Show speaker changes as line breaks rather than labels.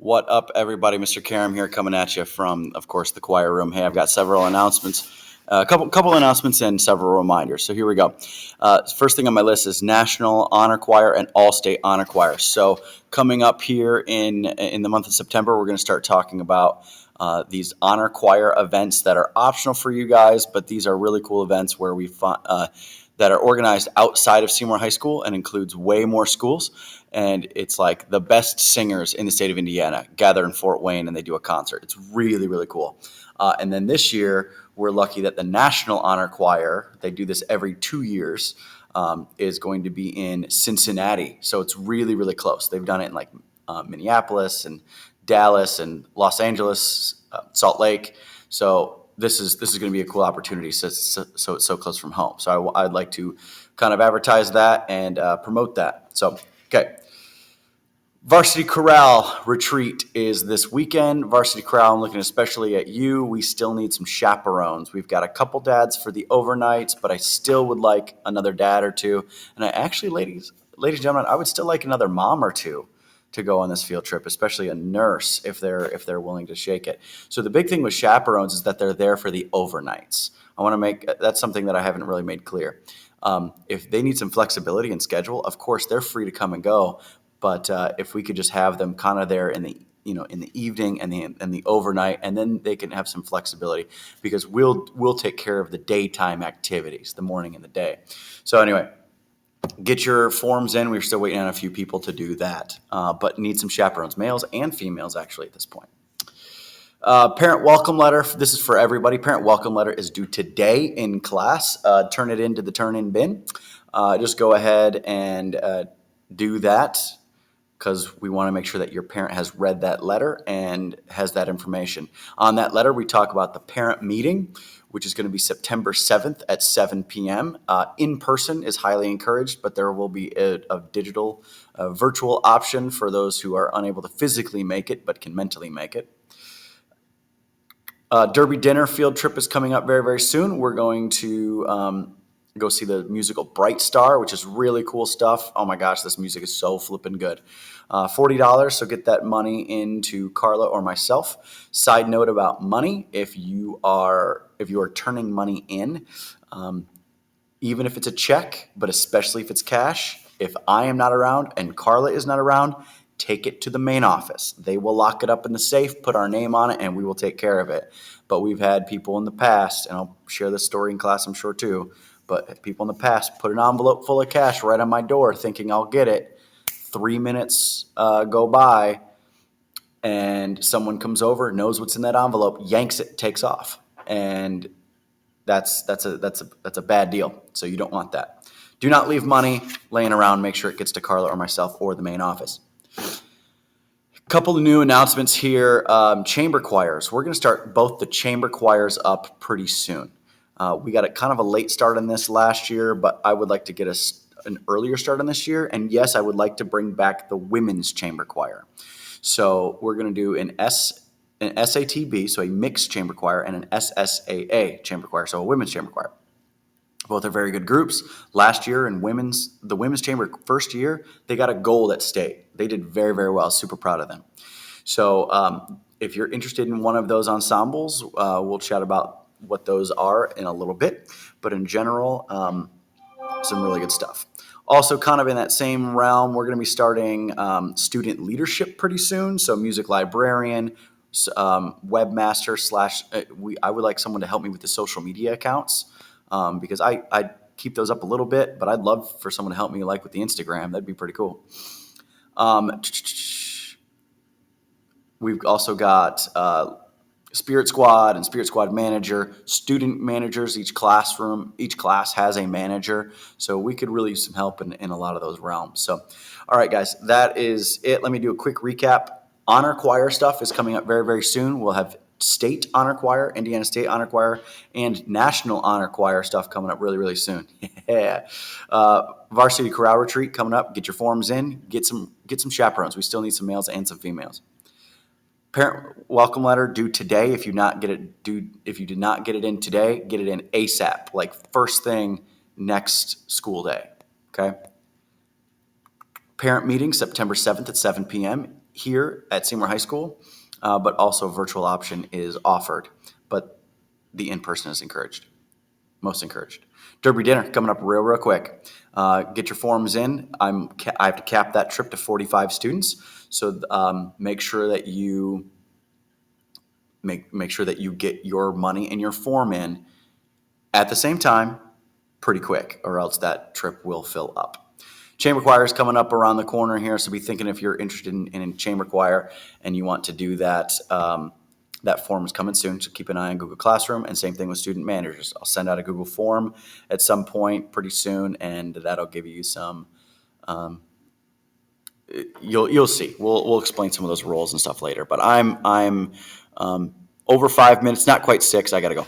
What up, everybody? Mr. Karam here, coming at you from, of course, the choir room. Hey, I've got several announcements, a couple announcements, and several reminders. So here we go. First thing on my list is National Honor Choir and All-State Honor Choir. So coming up here in the month of September, we're going to start talking about these honor choir events that are optional for you guys, but these are really cool events where we that are organized outside of Seymour High School and includes way more schools. And it's like the best singers in the state of Indiana gather in Fort Wayne and they do a concert. It's really, really cool. And then this year, we're lucky that the National Honor Choir, they do this every 2 years, is going to be in Cincinnati. So it's really, really close. They've done it in like Minneapolis and Dallas and Los Angeles, Salt Lake. So this is going to be a cool opportunity. So it's so close from home. So I'd like to kind of advertise that and promote that. So, okay. Varsity Chorale retreat is this weekend. Varsity Chorale, I'm looking especially at you. We still need some chaperones. We've got a couple dads for the overnights, but I still would like another dad or two. And I actually, ladies and gentlemen, I would still like another mom or two to go on this field trip, especially a nurse if they're willing to shake it. So the big thing with chaperones is that they're there for the overnights. I want to make that's something that I haven't really made clear. If they need some flexibility in schedule, of course they're free to come and go. But if we could just have them kind of there in the evening and the overnight, and then they can have some flexibility because we'll take care of the daytime activities, the morning and the day. So anyway, get your forms in. We're still waiting on a few people to do that, but need some chaperones, males and females actually at this point. Parent welcome letter. This is for everybody. Parent welcome letter is due today in class. Turn it into the turn-in bin. Just go ahead and do that, because we want to make sure that your parent has read that letter and has that information. On that letter, we talk about the parent meeting, which is going to be September 7th at 7 p.m. In person is highly encouraged, but there will be a digital, virtual option for those who are unable to physically make it but can mentally make it. Derby Dinner field trip is coming up very, very soon. We're going to go see the musical Bright Star, which is really cool stuff. Oh my gosh, this music is so flippin' good. $40, so get that money into Carla or myself. Side note about money, if you are turning money in, even if it's a check, but especially if it's cash, if I am not around and Carla is not around, take it to the main office. They will lock it up in the safe, put our name on it, and we will take care of it. But we've had people in the past, and I'll share this story in class, I'm sure too, but people in the past put an envelope full of cash right on my door thinking I'll get it. 3 minutes go by, and someone comes over, knows what's in that envelope, yanks it, takes off. And that's a bad deal. So you don't want that. Do not leave money laying around. Make sure it gets to Carla or myself or the main office. Couple of new announcements here. Chamber choirs. We're going to start both the chamber choirs up pretty soon. We got kind of a late start on this last year, but I would like to get an earlier start on this year. And yes, I would like to bring back the women's chamber choir. So we're going to do an SATB, so a mixed chamber choir, and an SSAA chamber choir, so a women's chamber choir. Both are very good groups. Last year in the women's chamber first year, they got a gold at state. They did very, very well. Super proud of them. So if you're interested in one of those ensembles, we'll chat about what those are in a little bit. But in general, some really good stuff. Also, kind of in that same realm, we're going to be starting student leadership pretty soon. So music librarian, webmaster / I would like someone to help me with the social media accounts. Because I keep those up a little bit, but I'd love for someone to help me like with the Instagram. That'd be pretty cool. We've also got Spirit Squad and Spirit Squad manager, student managers. Each class has a manager. So we could really use some help in a lot of those realms. So, all right, guys, that is it. Let me do a quick recap. Honor choir stuff is coming up very, very soon. We'll have State Honor Choir, Indiana State Honor Choir, and National Honor Choir stuff coming up really, really soon. Yeah. Varsity Chorale Retreat coming up. Get your forms in. Get some chaperones. We still need some males and some females. Parent welcome letter due today. If you did not get it in today, get it in ASAP, like first thing next school day. Okay. Parent meeting September 7th at 7 p.m. here at Seymour High School, but also virtual option is offered. But the in-person is encouraged, most encouraged. Derby dinner coming up real quick. Get your forms in. I have to cap that trip to 45 students, so make sure that you make sure that you get your money and your form in at the same time, pretty quick, or else that trip will fill up. Chamber choir is coming up around the corner here, so be thinking if you're interested in chamber choir and you want to do that. That form is coming soon, so keep an eye on Google Classroom, and same thing with student managers. I'll send out a Google form at some point pretty soon, and that'll give you some. You'll see. We'll explain some of those roles and stuff later. But I'm over 5 minutes, not quite 6. I gotta go.